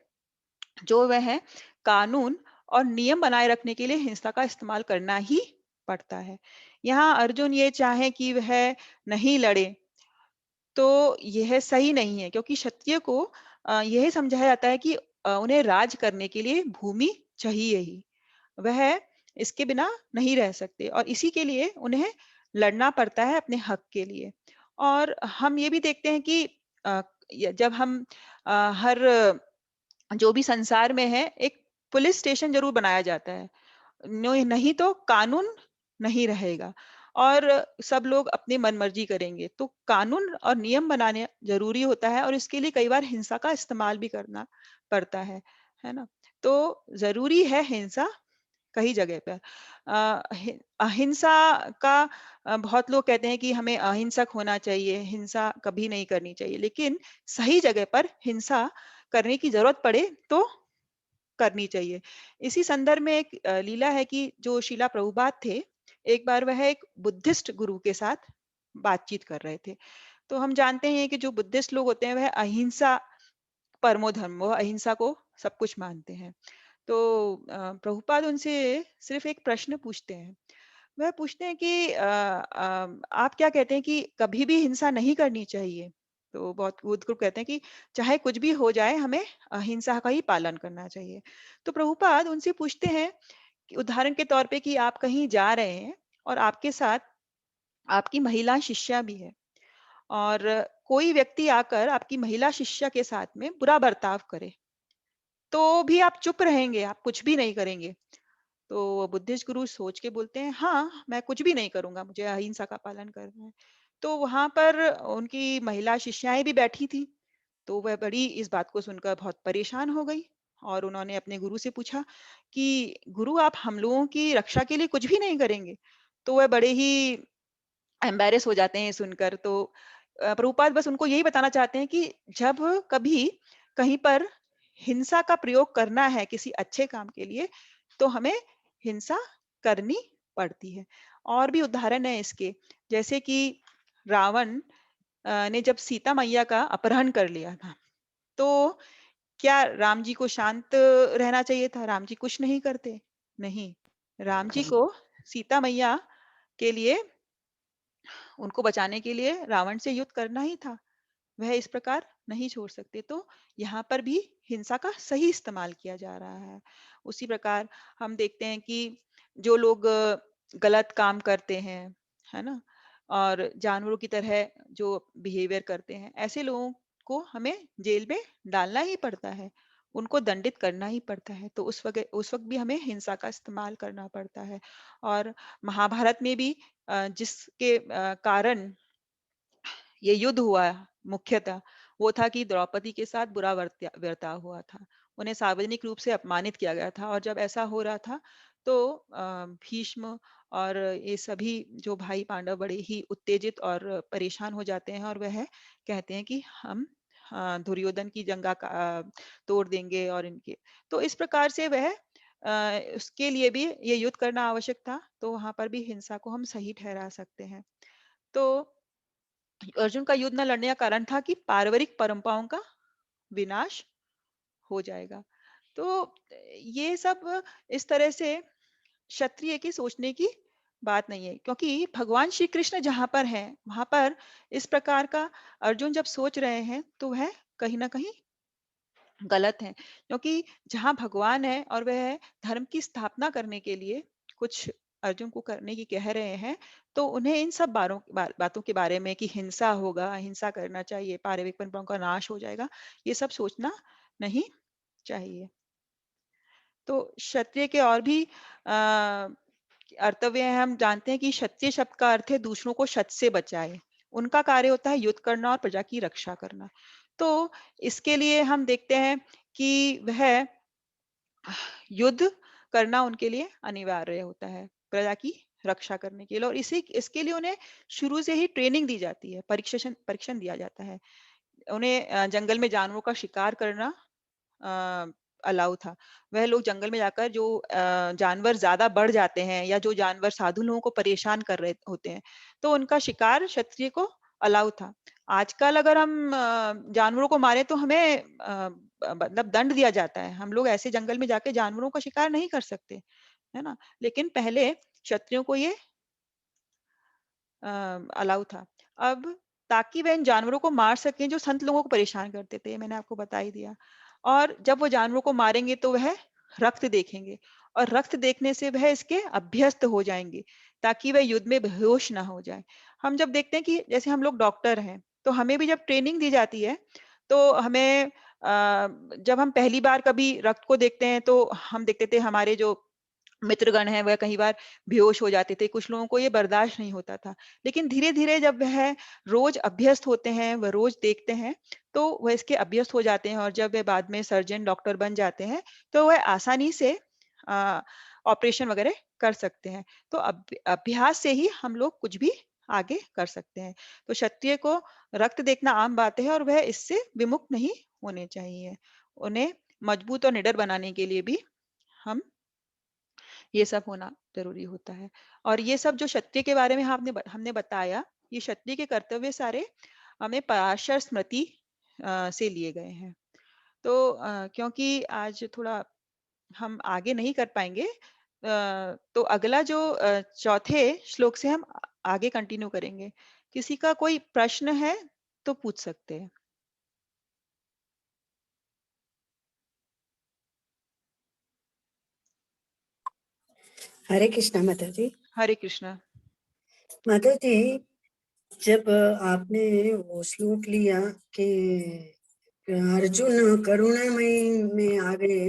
जो वह है कानून और नियम बनाए रखने के लिए हिंसा का इस्तेमाल करना ही पड़ता है। यहाँ अर्जुन ये चाहे कि वह नहीं लड़े तो यह सही नहीं है, क्योंकि क्षत्रिय को यह समझाया जाता है कि उन्हें राज करने के लिए भूमि चाहिए ही, वह इसके बिना नहीं रह सकते और इसी के लिए उन्हें लड़ना पड़ता है अपने हक के लिए। और हम ये भी देखते हैं कि जब हम हर जो भी संसार में है एक पुलिस स्टेशन जरूर बनाया जाता है, नहीं तो कानून नहीं रहेगा और सब लोग अपनी मनमर्जी करेंगे। तो कानून और नियम बनाने जरूरी होता है और इसके लिए कई बार हिंसा का इस्तेमाल भी करना पड़ता है ना? तो जरूरी है हिंसा कई जगह पर। अहिंसा का बहुत लोग कहते हैं कि हमें अहिंसक होना चाहिए, हिंसा कभी नहीं करनी चाहिए, लेकिन सही जगह पर हिंसा करने की जरूरत पड़े तो करनी चाहिए। इसी संदर्भ में एक लीला है कि जो शीला प्रभुपाद थे, एक बार वह एक बुद्धिस्ट गुरु के साथ बातचीत कर रहे थे। तो हम जानते हैं कि जो बुद्धिस्ट लोग होते हैं वह अहिंसा परमो धर्म, वो अहिंसा को सब कुछ मानते हैं। तो प्रभुपाद उनसे सिर्फ एक प्रश्न पूछते हैं। वह पूछते हैं कि आप क्या कहते हैं कि कभी भी हिंसा नहीं करनी चाहिए? तो बहुत बुद्ध कहते हैं कि चाहे कुछ भी हो जाए हमें अहिंसा का ही पालन करना चाहिए। तो प्रभुपाद उनसे पूछते हैं कि उदाहरण के तौर पे कि आप कहीं जा रहे हैं और आपके साथ आपकी महिला शिष्या भी है और कोई व्यक्ति आकर आपकी महिला शिष्या के साथ में बुरा बर्ताव करे, तो भी आप चुप रहेंगे, आप कुछ भी नहीं करेंगे। तो वो बुद्धिस्ट गुरु सोच के बोलते हैं, हाँ, मैं कुछ भी नहीं करूंगा, मुझे अहिंसा का पालन करना है। तो वहां पर उनकी महिला शिष्याएं भी बैठी थी। तो वह बड़ी इस बात को सुनकर बहुत परेशान हो गई और उन्होंने अपने गुरु से पूछा कि गुरु आप हम लोगों की रक्षा के लिए कुछ भी नहीं करेंगे? तो वह बड़े ही एम्बैरेस हो जाते हैं सुनकर। तो प्रभुपाद बस उनको यही बताना चाहते हैं कि जब कभी कहीं पर हिंसा का प्रयोग करना है किसी अच्छे काम के लिए, तो हमें हिंसा करनी पड़ती है। और भी उदाहरण है इसके, जैसे कि रावण ने जब सीता मैया का अपहरण कर लिया था, तो क्या राम जी को शांत रहना चाहिए था? राम जी कुछ नहीं करते? नहीं, राम जी को सीता मैया के लिए, उनको बचाने के लिए रावण से युद्ध करना ही था। वह इस प्रकार नहीं छोड़ सकते। तो यहाँ पर भी हिंसा का सही इस्तेमाल किया जा रहा है। उसी प्रकार हम देखते हैं कि जो लोग गलत काम करते हैं, है ना? और जानवरों की तरह जो बिहेवियर करते हैं, ऐसे लोगों को हमें जेल में डालना ही पड़ता है। उनको दंडित करना ही पड़ता है। तो उस वक़्त भी हमें हिंसा का इस्तेमाल करना पड़ता है। और महाभारत में भी जिसके कारण ये युद्ध हुआ मुख्यतः, वो था कि द्रौपदी के साथ बुरा बर्ताव हुआ था। उन्हें सार्वजनिक रूप से अपमानित किया गया था और जब ऐसा हो रहा था तो भीष्म और ये सभी जो भाई पांडव बड़े ही उत्तेजित और परेशान हो जाते हैं और वह कहते हैं कि हम दुर्योधन की जंगा का तोड़ देंगे और इनके। तो इस प्रकार से वह उसके लिए भी ये युद्ध करना आवश्यक था। तो वहां पर भी हिंसा को हम सही ठहरा सकते हैं। तो अर्जुन का युद्ध न लड़ने का कारण था कि पारिवारिक परंपराओं का विनाश हो जाएगा। तो ये सब इस तरह से क्षत्रिय की सोचने की बात नहीं है, क्योंकि भगवान श्री कृष्ण जहां पर हैं वहां पर इस प्रकार का अर्जुन जब सोच रहे हैं तो वह कहीं ना कहीं गलत है। क्योंकि जहां भगवान है और वह धर्म की स्थापना करने के लिए कुछ अर्जुन को करने की कह रहे हैं, तो उन्हें इन सब बातों के बारे में कि हिंसा होगा, हिंसा करना चाहिए, पारिवारिक परंपराओं का नाश हो जाएगा, ये सब सोचना नहीं चाहिए। तो क्षत्रिय के और भी कर्तव्य है। हम जानते हैं कि क्षत्रिय शब्द का अर्थ है दूसरों को शत से बचाए। उनका कार्य होता है युद्ध करना और प्रजा की रक्षा करना। तो इसके लिए हम देखते हैं कि वह युद्ध करना उनके लिए अनिवार्य होता है प्रजा की रक्षा करने के लिए। और इसके लिए उन्हें शुरू से ही ट्रेनिंग दी जाती है, परीक्षण दिया जाता है। उन्हें जंगल में जानवरों का शिकार करना अलाउ था। वह लोग जंगल में जाकर जो जानवर ज्यादा बढ़ जाते हैं या जो जानवर साधु लोगों को परेशान कर रहे होते हैं, तो उनका शिकार क्षत्रिय को अलाउ था। आजकल अगर हम जानवरों को मारें तो हमें मतलब दंड दिया जाता है। हम लोग ऐसे जंगल में जाके जानवरों का शिकार नहीं कर सकते, है ना? लेकिन पहले क्षत्रियों को ये अलाउ था। अब ताकि वह इन जानवरों को मार सकें जो संत लोगों को परेशान करते थे, मैंने आपको बता ही दिया। और जब वो जानवरों को मारेंगे तो वह रक्त देखेंगे, और रक्त देखने से वह इसके अभ्यस्त हो जाएंगे ताकि वह युद्ध में बेहोश ना हो जाए। हम जब देखते हैं कि जैसे हम लोग डॉक्टर हैं, तो हमें भी जब ट्रेनिंग दी जाती है तो हमें जब हम पहली बार कभी रक्त को देखते हैं तो हम देखते थे हमारे जो मित्रगण हैं वह कई बार बेहोश हो जाते थे, कुछ लोगों को ये बर्दाश्त नहीं होता था। लेकिन धीरे-धीरे जब वह रोज अभ्यस्त होते हैं, वह रोज देखते हैं, तो वह इसके अभ्यस्त हो जाते हैं, और जब वे बाद में सर्जन, डॉक्टर बन जाते हैं, तो वह आसानी से ऑपरेशन वगैरह कर सकते हैं। तो अभ्यास से ही हम लोग कुछ भी आगे कर सकते हैं। तो क्षत्रिय को रक्त देखना आम बात है और वह इससे विमुख नहीं होने चाहिए। उन्हें मजबूत और निडर बनाने के लिए भी हम ये सब होना जरूरी होता है। और ये सब जो क्षत्रिय के बारे में हमने बताया, ये क्षत्रिय के कर्तव्य सारे हमें पराशर स्मृति से लिए गए हैं। तो क्योंकि आज थोड़ा हम आगे नहीं कर पाएंगे, तो अगला जो चौथे श्लोक से हम आगे कंटिन्यू करेंगे। किसी का कोई प्रश्न है तो पूछ सकते हैं। हरे कृष्णा माता जी। हरे कृष्णा। माता जी, जब आपने वो श्लोक लिया कि अर्जुन करुणामयी में आ गए,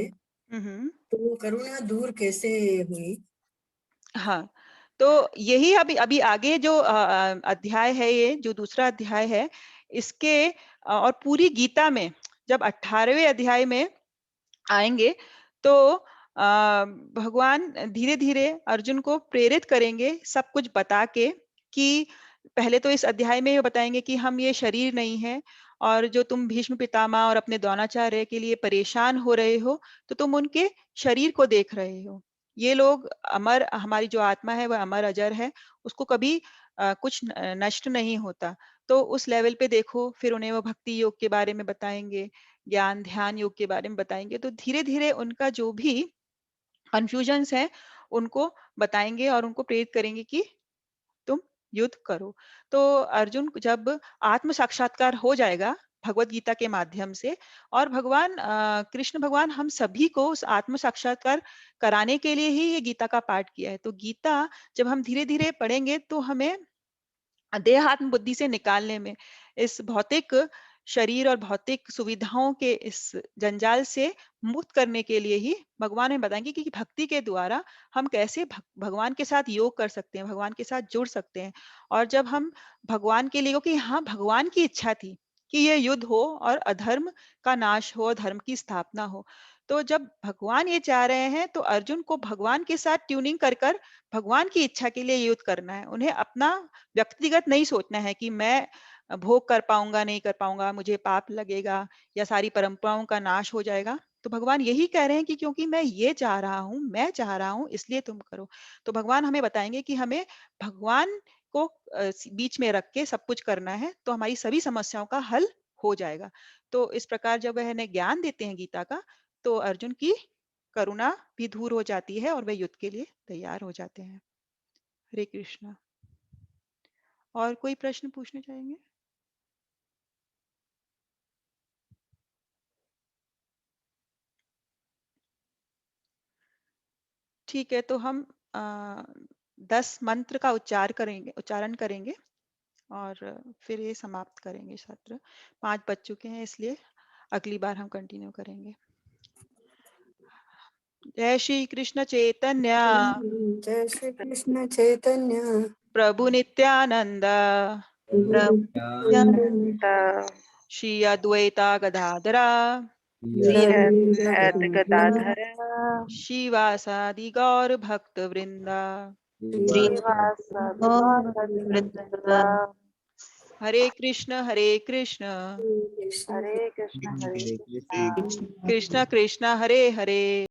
तो वो करुणा दूर कैसे हुई? हाँ, तो यही अभी आगे जो अध्याय है, ये जो दूसरा अध्याय है, इसके और पूरी गीता में जब 18वें अध्याय में आएंगे तो भगवान धीरे-धीरे अर्जुन को प्रेरित करेंगे सब कुछ बता के, कि पहले तो इस अध्याय में ये बताएंगे कि हम ये शरीर नहीं है, और जो तुम भीष्म पितामह और अपने द्रोणाचार्य के लिए परेशान हो रहे हो, तो तुम उनके शरीर को देख रहे हो। ये लोग अमर, हमारी जो आत्मा है वह अमर अजर है, उसको कभी कुछ नष्ट नहीं होता। तो उस लेवल पे देखो। फिर उन्हें वो भक्ति योग के बारे में बताएंगे, ज्ञान ध्यान योग के बारे में बताएंगे। तो धीरे-धीरे उनका जो भी कंफ्यूजन्स है उनको बताएंगे और उनको प्रेरित करेंगे कि तुम युद्ध करो। तो अर्जुन जब आत्म साक्षात्कार हो जाएगा भगवत गीता के माध्यम से, और भगवान कृष्ण भगवान हम सभी को उस आत्म साक्षात्कार कराने के लिए ही ये गीता का पाठ किया है। तो गीता जब हम धीरे-धीरे पढ़ेंगे तो हमें देहात्म बुद्धि से निकालने में, इस भौतिक शरीर और भौतिक सुविधाओं के इस जंजाल से मुक्त करने के लिए ही भगवान हमें बताएंगे कि भक्ति के द्वारा हम कैसे भगवान के साथ योग कर सकते हैं, भगवान के साथ जुड़ सकते हैं। और जब हम भगवान के लिए, क्योंकि हाँ भगवान की इच्छा थी कि यह युद्ध हो और अधर्म का नाश हो, धर्म की स्थापना हो। तो जब भगवान ये चाह रहे हैं तो अर्जुन को भगवान के साथ ट्यूनिंग कर कर भगवान की इच्छा के लिए युद्ध करना है। उन्हें अपना व्यक्तिगत नहीं सोचना है कि मैं भोग कर पाऊंगा नहीं कर पाऊंगा, मुझे पाप लगेगा या सारी परंपराओं का नाश हो जाएगा। तो भगवान यही कह रहे हैं कि क्योंकि मैं ये चाह रहा हूँ, मैं चाह रहा हूँ, इसलिए तुम करो। तो भगवान हमें बताएंगे कि हमें भगवान को बीच में रख के सब कुछ करना है, तो हमारी सभी समस्याओं का हल हो जाएगा। तो इस प्रकार जब वह हमें ज्ञान देते हैं गीता का, तो अर्जुन की करुणा भी दूर हो जाती है और वे युद्ध के लिए तैयार हो जाते हैं। हरे कृष्णा। और कोई प्रश्न पूछना चाहेंगे? ठीक है, तो हम 10 मंत्र का उच्चारण करेंगे और फिर ये समाप्त करेंगे सत्र। 5 बज चुके हैं, इसलिए अगली बार हम कंटिन्यू करेंगे। जय श्री कृष्ण चैतन्य जय श्री कृष्ण चैतन्य प्रभु नित्यानंद प्रभु श्री अद्वैता गदाधरा श्रीहत गदाधर श्रीवासादि गौर भक्त वृंदा श्रीवासादि गौर भक्त वृंदा हरे कृष्ण हरे कृष्ण हरे कृष्ण हरे कृष्ण कृष्ण कृष्ण हरे हरे